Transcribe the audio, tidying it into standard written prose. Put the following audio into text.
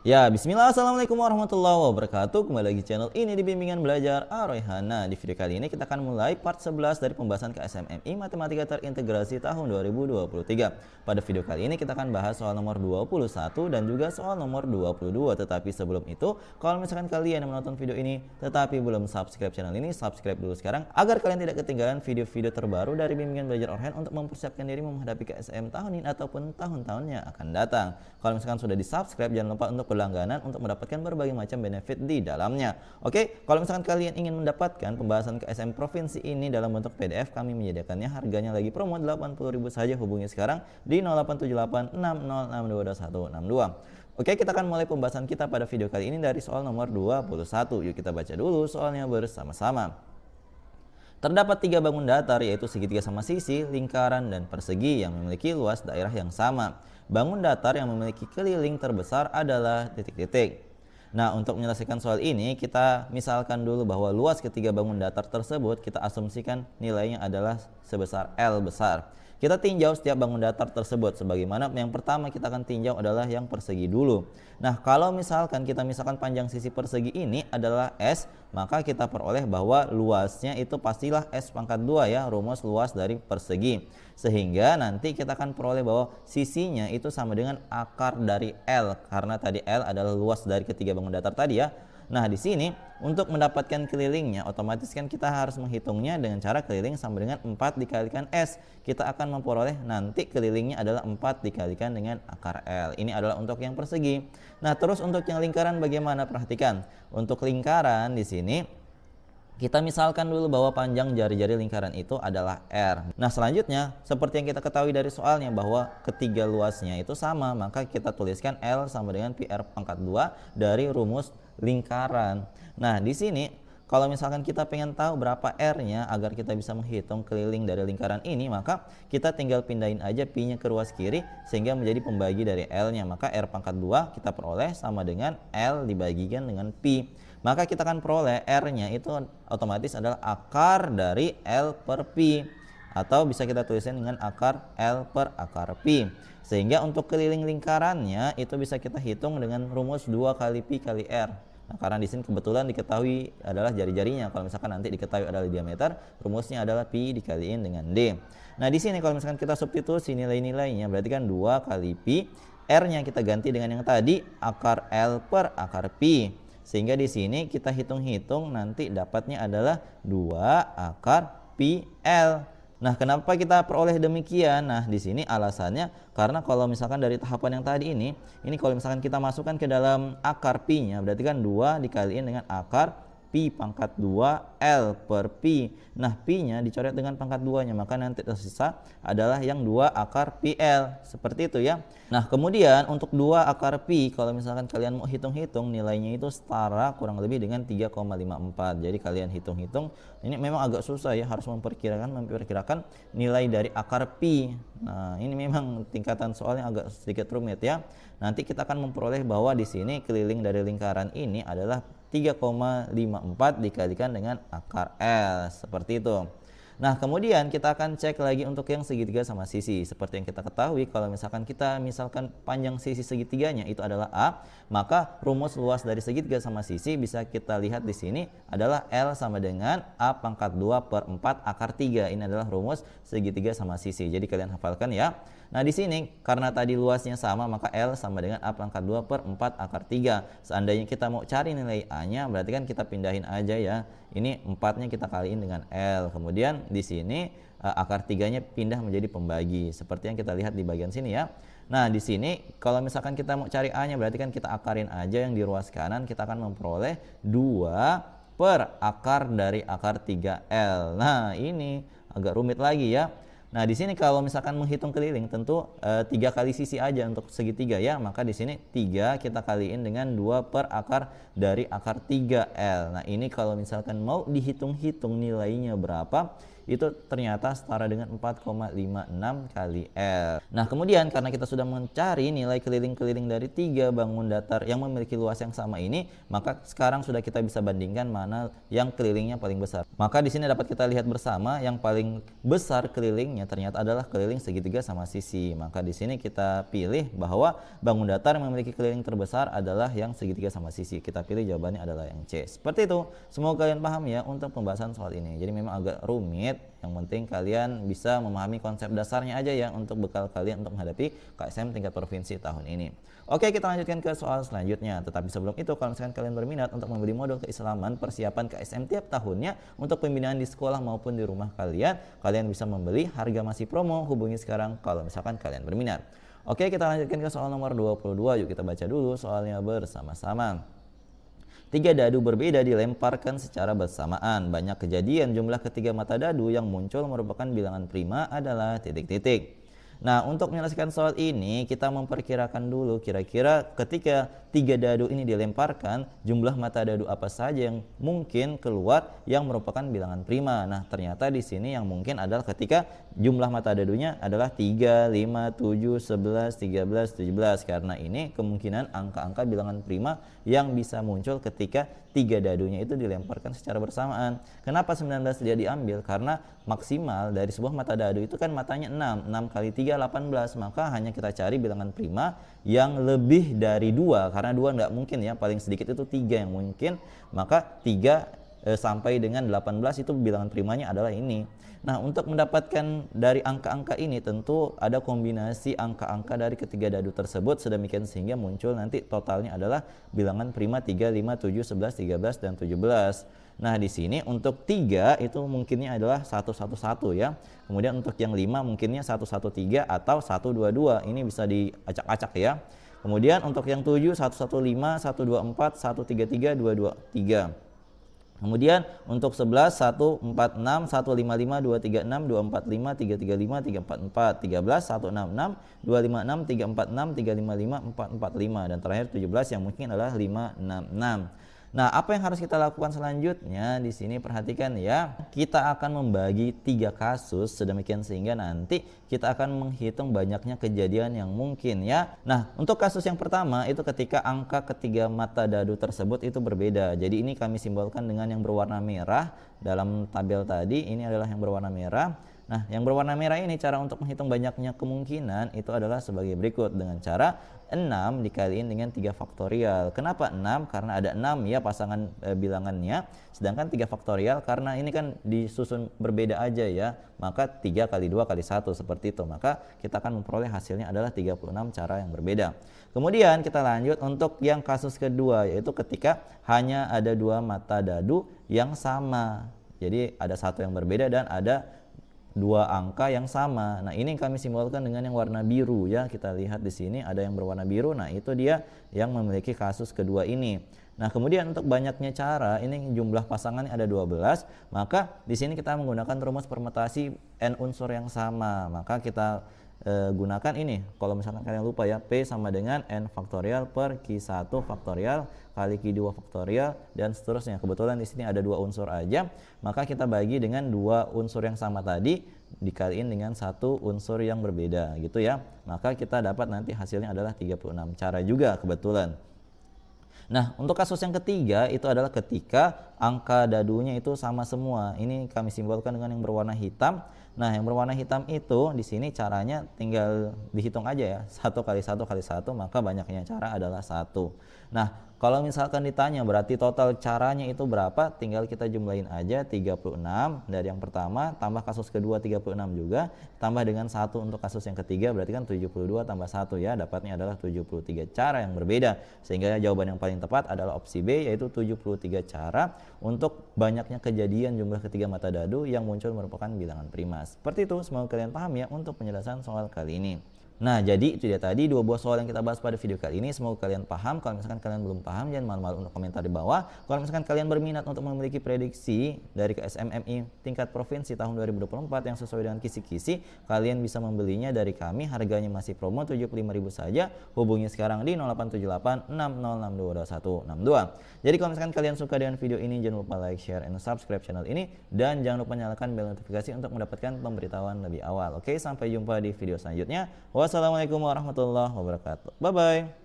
Ya, bismillah, assalamualaikum warahmatullahi wabarakatuh. Kembali lagi channel ini di Bimbingan Belajar Ar-Rayhana. Di video kali ini kita akan mulai part 11 dari pembahasan KSMMI Matematika Terintegrasi tahun 2023. Pada video kali ini kita akan bahas soal nomor 21 dan juga soal nomor 22. Tetapi sebelum itu, kalau misalkan kalian yang menonton video ini tetapi belum subscribe channel ini, subscribe dulu sekarang agar kalian tidak ketinggalan video-video terbaru dari Bimbingan Belajar Ar-Rayhana untuk mempersiapkan diri menghadapi KSM tahun ini ataupun tahun-tahun yang akan datang. Kalau misalkan sudah di-subscribe, jangan lupa untuk berlangganan untuk mendapatkan berbagai macam benefit di dalamnya. Oke, kalau misalkan kalian ingin mendapatkan pembahasan KSM provinsi ini dalam bentuk PDF, kami menyediakannya, harganya lagi promo 80.000 saja. Hubungi sekarang di 08786062. Oke, kita akan mulai pembahasan kita pada video kali ini dari soal nomor 21. Yuk kita baca dulu soalnya bersama-sama. Terdapat 3 bangun datar, yaitu segitiga sama sisi, lingkaran, dan persegi yang memiliki luas daerah yang sama. Bangun datar yang memiliki keliling terbesar adalah titik-titik. Nah, untuk menyelesaikan soal ini, kita misalkan dulu bahwa luas ketiga bangun datar tersebut kita asumsikan nilainya adalah sebesar L besar. Kita tinjau setiap bangun datar tersebut, sebagaimana yang pertama kita akan tinjau adalah yang persegi dulu. Nah, kalau misalkan kita panjang sisi persegi ini adalah S, maka kita peroleh bahwa luasnya itu pastilah S pangkat 2 ya, rumus luas dari persegi. Sehingga nanti kita akan peroleh bahwa sisinya itu sama dengan akar dari L, karena tadi L adalah luas dari ketiga bangun datar tadi ya. Nah, di sini untuk mendapatkan kelilingnya, otomatis kan kita harus menghitungnya dengan cara keliling sama dengan 4 dikalikan S. Kita akan memperoleh nanti kelilingnya adalah 4 dikalikan dengan akar L. Ini adalah untuk yang persegi. Nah, terus untuk yang lingkaran bagaimana? Perhatikan. Untuk lingkaran di sini kita misalkan dulu bahwa panjang jari-jari lingkaran itu adalah R. Nah, selanjutnya seperti yang kita ketahui dari soalnya bahwa ketiga luasnya itu sama, maka kita tuliskan L sama dengan PR pangkat 2 dari rumus lingkaran. Nah, di sini kalau misalkan kita pengen tahu berapa R-nya agar kita bisa menghitung keliling dari lingkaran ini, maka kita tinggal pindahin aja Pi-nya ke ruas kiri sehingga menjadi pembagi dari L-nya. Maka R pangkat 2 kita peroleh sama dengan L dibagikan dengan Pi. Maka kita akan peroleh R-nya itu otomatis adalah akar dari L per Pi, atau bisa kita tuliskan dengan akar L per akar Pi. Sehingga untuk keliling lingkarannya itu bisa kita hitung dengan rumus 2 kali Pi kali R. Nah, karena di sini kebetulan diketahui adalah jari-jarinya. Kalau misalkan nanti diketahui adalah diameter, rumusnya adalah Pi dikaliin dengan D. Nah, di sini kalau misalkan kita substitusi nilai-nilainya, berarti kan 2 kali Pi, R-nya kita ganti dengan yang tadi, akar L per akar Pi. Sehingga di sini kita hitung-hitung nanti dapatnya adalah 2 akar Pi L. Nah, kenapa kita peroleh demikian? Nah, di sini alasannya karena kalau misalkan dari tahapan yang tadi ini kalau misalkan kita masukkan ke dalam akar Pi-nya, berarti kan 2 dikaliin dengan akar Pi pangkat 2 L per Pi. Nah, Pi-nya dicoret dengan pangkat 2-nya, maka nanti tersisa adalah yang 2 akar Pi L. Seperti itu ya. Nah, kemudian untuk 2 akar Pi, kalau misalkan kalian mau hitung-hitung, nilainya itu setara kurang lebih dengan 3,54. Jadi kalian hitung-hitung, ini memang agak susah ya, harus memperkirakan nilai dari akar Pi. Nah, ini memang tingkatan soalnya agak sedikit rumit ya. Nanti kita akan memperoleh bahwa di sini keliling dari lingkaran ini adalah 3,54 dikalikan dengan akar L, seperti itu. Nah, kemudian kita akan cek lagi untuk yang segitiga sama sisi. Seperti yang kita ketahui, kalau misalkan panjang sisi segitiganya itu adalah A, maka rumus luas dari segitiga sama sisi bisa kita lihat di sini adalah L sama dengan A pangkat 2 per 4 akar 3. Ini adalah rumus segitiga sama sisi. Jadi kalian hafalkan ya. Nah, di sini karena tadi luasnya sama, maka L sama dengan A pangkat 2 per 4 akar 3. Seandainya kita mau cari nilai A-nya, berarti kan kita pindahin aja ya. Ini 4-nya kita kaliin dengan L. Kemudian di sini akar 3-nya pindah menjadi pembagi. Seperti yang kita lihat di bagian sini ya. Nah, di sini kalau misalkan kita mau cari A-nya, berarti kan kita akarin aja yang di ruas kanan, kita akan memperoleh 2 per akar dari akar 3L. Nah, ini agak rumit lagi ya. Nah, di sini kalau misalkan menghitung keliling tentu 3 kali sisi aja untuk segitiga ya. Maka di sini 3 kita kaliin dengan 2 per akar dari akar 3L. Nah, ini kalau misalkan mau dihitung-hitung nilainya berapa, itu ternyata setara dengan 4,56 kali L. Nah, kemudian karena kita sudah mencari nilai keliling-keliling dari 3 bangun datar yang memiliki luas yang sama ini, maka sekarang sudah kita bisa bandingkan mana yang kelilingnya paling besar. Maka di sini dapat kita lihat bersama yang paling besar kelilingnya ternyata adalah keliling segitiga sama sisi. Maka di sini kita pilih bahwa bangun datar yang memiliki keliling terbesar adalah yang segitiga sama sisi. Kita pilih jawabannya adalah yang C. Seperti itu. Semoga kalian paham ya untuk pembahasan soal ini. Jadi memang agak rumit, yang penting kalian bisa memahami konsep dasarnya aja ya untuk bekal kalian untuk menghadapi KSM tingkat provinsi tahun ini. Oke, kita lanjutkan ke soal selanjutnya. Tetapi sebelum itu, kalau misalkan kalian berminat untuk membeli modul keislaman persiapan KSM tiap tahunnya untuk pembinaan di sekolah maupun di rumah kalian, kalian bisa membeli, harga masih promo, hubungi sekarang kalau misalkan kalian berminat. Oke, kita lanjutkan ke soal nomor 22. Yuk kita baca dulu soalnya bersama-sama. 3 dadu berbeda dilemparkan secara bersamaan. Banyak kejadian jumlah ketiga mata dadu yang muncul merupakan bilangan prima adalah titik-titik. Nah, untuk menyelesaikan soal ini kita memperkirakan dulu kira-kira ketika 3 dadu ini dilemparkan, jumlah mata dadu apa saja yang mungkin keluar yang merupakan bilangan prima. Nah, ternyata di sini yang mungkin adalah ketika jumlah mata dadunya adalah 3, 5, 7, 11, 13, 17. Karena ini kemungkinan angka-angka bilangan prima yang bisa muncul ketika 3 dadunya itu dilemparkan secara bersamaan. Kenapa 19 dia diambil? Karena maksimal dari sebuah mata dadu itu kan matanya 6. 6 kali 3, 18. Maka hanya kita cari bilangan prima yang lebih dari 2. Karena 2 nggak mungkin ya, paling sedikit itu 3 yang mungkin. Maka 3 sampai dengan 18 itu bilangan primanya adalah ini. Nah, untuk mendapatkan dari angka-angka ini tentu ada kombinasi angka-angka dari ketiga dadu tersebut sedemikian sehingga muncul nanti totalnya adalah bilangan prima 3, 5, 7, 11, 13, dan 17. Nah, di sini untuk 3 itu mungkinnya adalah 111 ya. Kemudian untuk yang 5 mungkinnya 113 atau 122. Ini bisa diacak-acak ya. Kemudian untuk yang 7 115, 124, 133, 223. Kemudian untuk 11 146, 155, 236, 245, 335, 344, 13 166, 256, 346, 355, 445 dan terakhir 17 yang mungkin adalah 566. Nah, apa yang harus kita lakukan selanjutnya di sini perhatikan ya. Kita akan membagi 3 kasus sedemikian sehingga nanti kita akan menghitung banyaknya kejadian yang mungkin ya. Nah, untuk kasus yang pertama itu ketika angka ketiga mata dadu tersebut itu berbeda. Jadi ini kami simbolkan dengan yang berwarna merah dalam tabel tadi. Ini adalah yang berwarna merah. Nah, yang berwarna merah ini cara untuk menghitung banyaknya kemungkinan itu adalah sebagai berikut dengan cara 6 dikaliin dengan 3 faktorial. Kenapa 6? Karena ada 6 ya pasangan bilangannya. Sedangkan 3 faktorial karena ini kan disusun berbeda aja ya. Maka 3 kali 2 kali 1 seperti itu. Maka kita akan memperoleh hasilnya adalah 36 cara yang berbeda. Kemudian kita lanjut untuk yang kasus kedua yaitu ketika hanya ada 2 mata dadu yang sama. Jadi ada satu yang berbeda dan ada 2 angka yang sama. Nah, ini yang kami simbolkan dengan yang warna biru ya. Kita lihat di sini ada yang berwarna biru. Nah, itu dia yang memiliki kasus kedua ini. Nah, kemudian untuk banyaknya cara, ini jumlah pasangannya ada 12, maka di sini kita menggunakan rumus permutasi n unsur yang sama. Maka kita gunakan ini. Kalau misalkan kalian lupa ya, P sama dengan n faktorial per Q1 faktorial kali Q2 faktorial dan seterusnya. Kebetulan di sini ada 2 unsur aja, maka kita bagi dengan 2 unsur yang sama tadi dikaliin dengan 1 unsur yang berbeda gitu ya. Maka kita dapat nanti hasilnya adalah 36 cara juga kebetulan. Nah, untuk kasus yang ketiga itu adalah ketika angka dadunya itu sama semua. Ini kami simbolkan dengan yang berwarna hitam. Nah, yang berwarna hitam itu di sini caranya tinggal dihitung aja ya. 1 kali 1 kali 1, maka banyaknya cara adalah 1. Nah, kalau misalkan ditanya berarti total caranya itu berapa? Tinggal kita jumlahin aja 36 dari yang pertama tambah kasus kedua 36 juga, tambah dengan 1 untuk kasus yang ketiga berarti kan 72 tambah 1 ya, dapatnya adalah 73 cara yang berbeda. Sehingga jawaban yang paling tepat adalah opsi B yaitu 73 cara untuk banyaknya kejadian jumlah ketiga mata dadu yang muncul merupakan bilangan prima. Seperti itu, semoga kalian paham ya untuk penjelasan soal kali ini. Nah, jadi itu dia tadi 2 buah soal yang kita bahas pada video kali ini. Semoga kalian paham. Kalau misalkan kalian belum paham, jangan malu-malu untuk komentar di bawah. Kalau misalkan kalian berminat untuk memiliki prediksi dari KSMMI tingkat provinsi tahun 2024 yang sesuai dengan kisi-kisi, kalian bisa membelinya dari kami. Harganya masih promo 75.000 saja. Hubungi sekarang di 0878 60622162. Jadi kalau misalkan kalian suka dengan video ini, jangan lupa like, share, and subscribe channel ini. Dan jangan lupa nyalakan bel notifikasi untuk mendapatkan pemberitahuan lebih awal. Oke, sampai jumpa di video selanjutnya. Wassalamualaikum warahmatullahi wabarakatuh. Bye-bye.